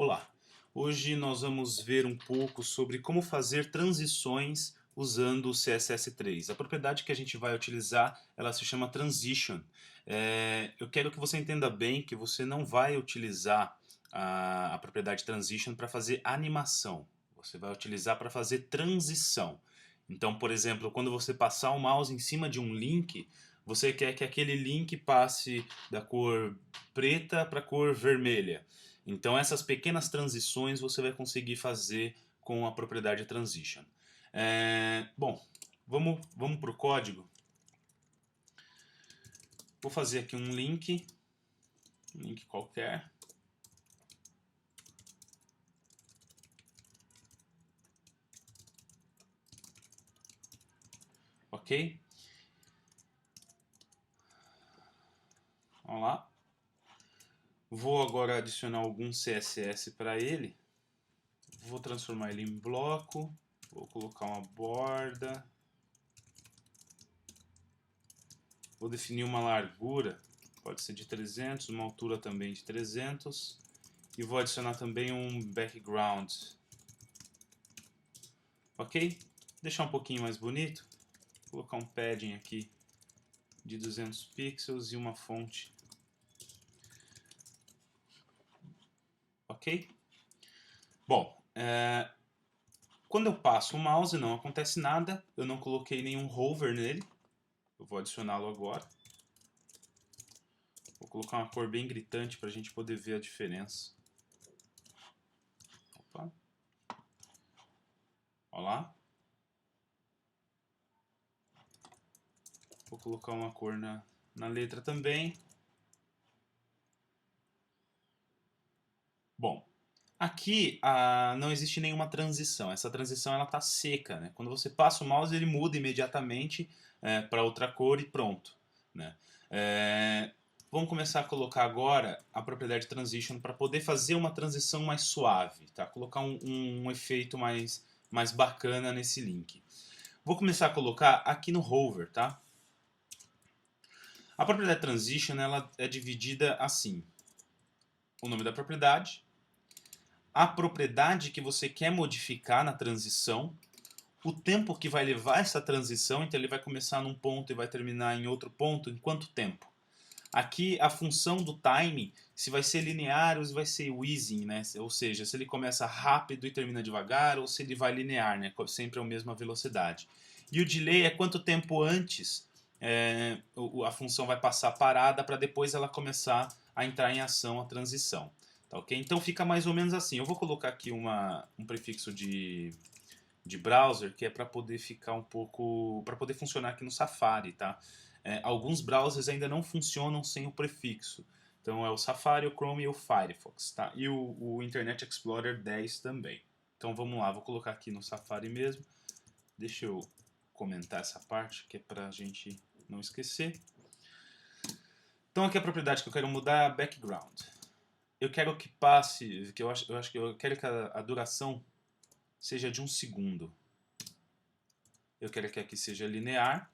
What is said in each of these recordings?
Olá, hoje nós vamos ver um pouco sobre como fazer transições usando o CSS3. A propriedade que a gente vai utilizar, ela se chama Transition. Eu quero que você entenda bem que você não vai utilizar a propriedade Transition para fazer animação. Você vai utilizar para fazer transição. Então, por exemplo, quando você passar o mouse em cima de um link, você quer que aquele link passe da cor preta para a cor vermelha. Então essas pequenas transições você vai conseguir fazer com a propriedade transition. Bom, vamos para o código. Vou fazer aqui um link qualquer. Ok? Vamos lá. Vou agora adicionar algum CSS para ele. Vou transformar ele em bloco. Vou colocar uma borda. Vou definir uma largura, pode ser de 300, uma altura também de 300. E vou adicionar também um background. Ok? Deixar um pouquinho mais bonito. Vou colocar um padding aqui de 200 pixels e uma fonte. Ok? Bom, quando eu passo o mouse não acontece nada. Eu não coloquei nenhum hover nele. Eu vou adicioná-lo agora. Vou colocar uma cor bem gritante para a gente poder ver a diferença. Opa. Olha lá. Vou colocar uma cor na letra também. Bom, aqui não existe nenhuma transição. Essa transição ela está seca, né? Quando você passa o mouse ele muda imediatamente para outra cor e pronto, né? Vamos começar a colocar agora a propriedade transition para poder fazer uma transição mais suave, tá? Colocar um efeito mais bacana nesse link. Vou começar a colocar aqui no hover, tá? A propriedade transition ela é dividida assim: o nome da propriedade, a propriedade que você quer modificar na transição, o tempo que vai levar essa transição, então ele vai começar num ponto e vai terminar em outro ponto, em quanto tempo. Aqui a função do timing, se vai ser linear ou se vai ser wheezing, né? Ou seja, se ele começa rápido e termina devagar ou se ele vai linear, né? Sempre a mesma velocidade. E o delay é quanto tempo antes a função vai passar parada para depois ela começar a entrar em ação a transição. Tá, ok? Então fica mais ou menos assim. Eu vou colocar aqui um prefixo de browser que é para poder ficar um pouco, para poder funcionar aqui no Safari, tá? Alguns browsers ainda não funcionam sem o prefixo. Então é o Safari, o Chrome e o Firefox, tá? E o Internet Explorer 10 também. Então vamos lá, vou colocar aqui no Safari mesmo. Deixa eu comentar essa parte que é para a gente não esquecer. Então aqui a propriedade que eu quero mudar é a background. Eu quero que passe, eu quero que a duração seja de 1 segundo. Eu quero que aqui seja linear.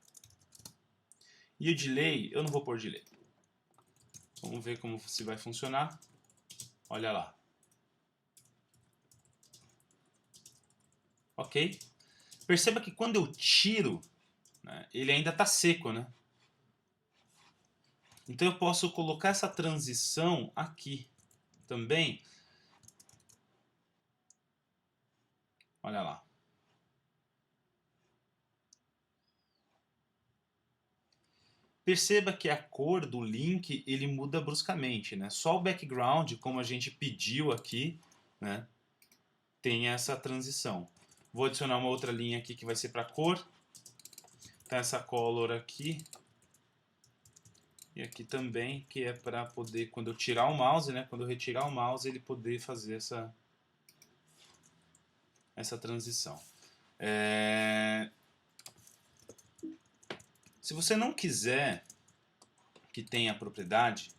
E o delay, eu não vou pôr delay. Vamos ver como se vai funcionar. Olha lá. Ok? Perceba que quando eu tiro, né, ele ainda está seco, né? Então eu posso colocar essa transição aqui também. Olha lá. Perceba que a cor do link ele muda bruscamente, né? Só o background, como a gente pediu aqui, né, tem essa transição. Vou adicionar uma outra linha aqui que vai ser para cor. Tá essa color aqui. E aqui também, que é para poder, quando eu tirar o mouse, né, quando eu retirar o mouse, ele poder fazer essa transição. Se você não quiser que tenha a propriedade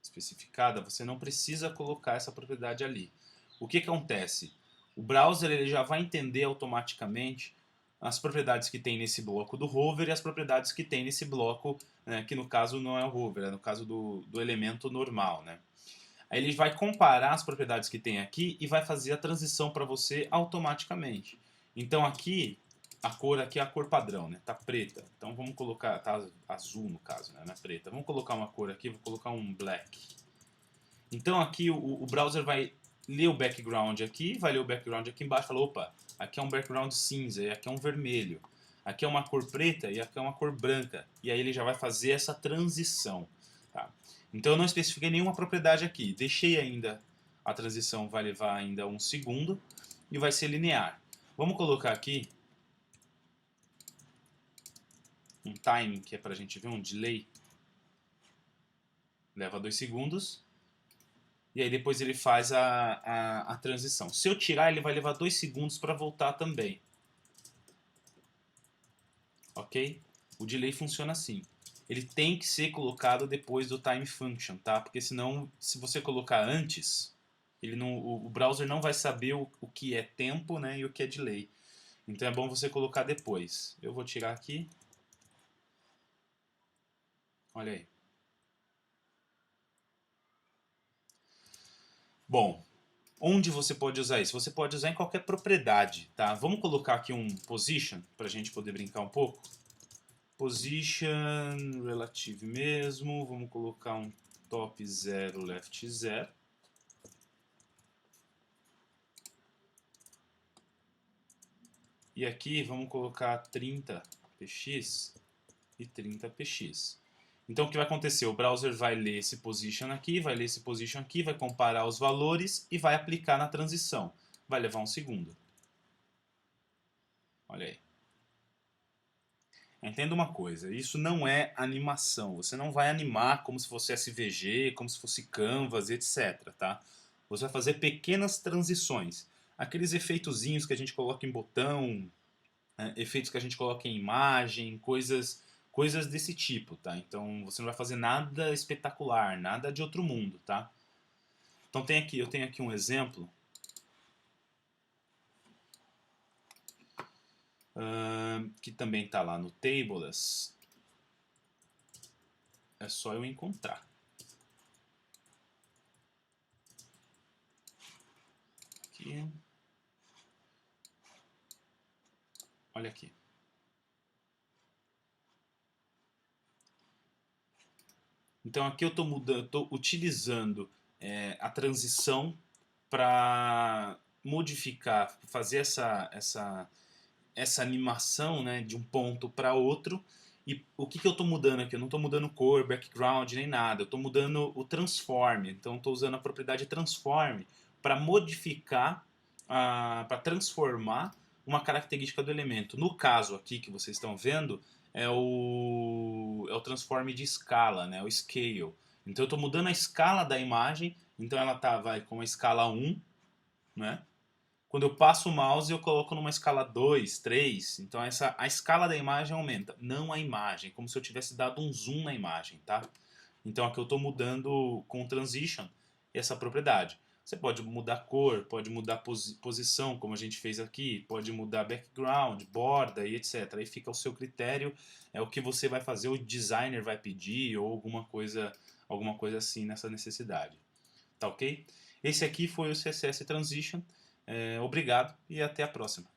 especificada, você não precisa colocar essa propriedade ali. O que acontece? O browser ele já vai entender automaticamente as propriedades que tem nesse bloco do hover e as propriedades que tem nesse bloco, né, que no caso não é o hover, é no caso do elemento normal, né? Aí ele vai comparar as propriedades que tem aqui e vai fazer a transição para você automaticamente. Então aqui, a cor aqui é a cor padrão, né? Tá preta. Então vamos colocar, tá azul no caso, né? Não é preta. Vamos colocar uma cor aqui, vou colocar um black. Então aqui o browser vai ler o background aqui, vai ler o background aqui embaixo e fala, opa, aqui é um background cinza, e aqui é um vermelho. Aqui é uma cor preta e aqui é uma cor branca. E aí ele já vai fazer essa transição. Tá? Então eu não especifiquei nenhuma propriedade aqui. Deixei ainda, a transição vai levar ainda 1 segundo e vai ser linear. Vamos colocar aqui um timing, que é para a gente ver um delay. Leva 2 segundos. E aí depois ele faz a transição. Se eu tirar, ele vai levar 2 segundos para voltar também. Ok? O delay funciona assim. Ele tem que ser colocado depois do time function, tá? Porque senão, se você colocar antes, ele não, o browser não vai saber o que é tempo, né, e o que é delay. Então é bom você colocar depois. Eu vou tirar aqui. Olha aí. Bom, onde você pode usar isso? Você pode usar em qualquer propriedade, tá? Vamos colocar aqui um position, para a gente poder brincar um pouco. Position, relative mesmo, vamos colocar um top 0, left 0. E aqui vamos colocar 30 px e 30 px. Então o que vai acontecer? O browser vai ler esse position aqui, vai ler esse position aqui, vai comparar os valores e vai aplicar na transição. Vai levar 1 segundo. Olha aí. Entenda uma coisa, isso não é animação. Você não vai animar como se fosse SVG, como se fosse Canvas, etc. Tá? Você vai fazer pequenas transições. Aqueles efeitozinhos que a gente coloca em botão, né? Efeitos que a gente coloca em imagem, coisas desse tipo. Tá? Então você não vai fazer nada espetacular, nada de outro mundo. Tá? Então eu tenho aqui um exemplo. Que também está lá no Tables. É só eu encontrar. Aqui. Olha aqui. Então aqui eu estou utilizando a transição para modificar, fazer essa animação, né, de um ponto para outro. E o que eu estou mudando aqui? Eu não estou mudando cor, background, nem nada. Eu estou mudando o transform. Então estou usando a propriedade transform para modificar, para transformar uma característica do elemento. No caso aqui que vocês estão vendo, é o transform de escala, né, o scale. Então eu estou mudando a escala da imagem. Então ela vai com a escala 1, né? Quando eu passo o mouse, eu coloco numa escala 2, 3. Então a escala da imagem aumenta, não a imagem, como se eu tivesse dado um zoom na imagem, tá? Então aqui eu estou mudando com transition essa propriedade. Você pode mudar cor, pode mudar posição, como a gente fez aqui, pode mudar background, borda e etc. Aí fica ao seu critério, é o que você vai fazer, o designer vai pedir ou alguma coisa assim nessa necessidade. Tá ok? Esse aqui foi o CSS Transition. Obrigado e até a próxima.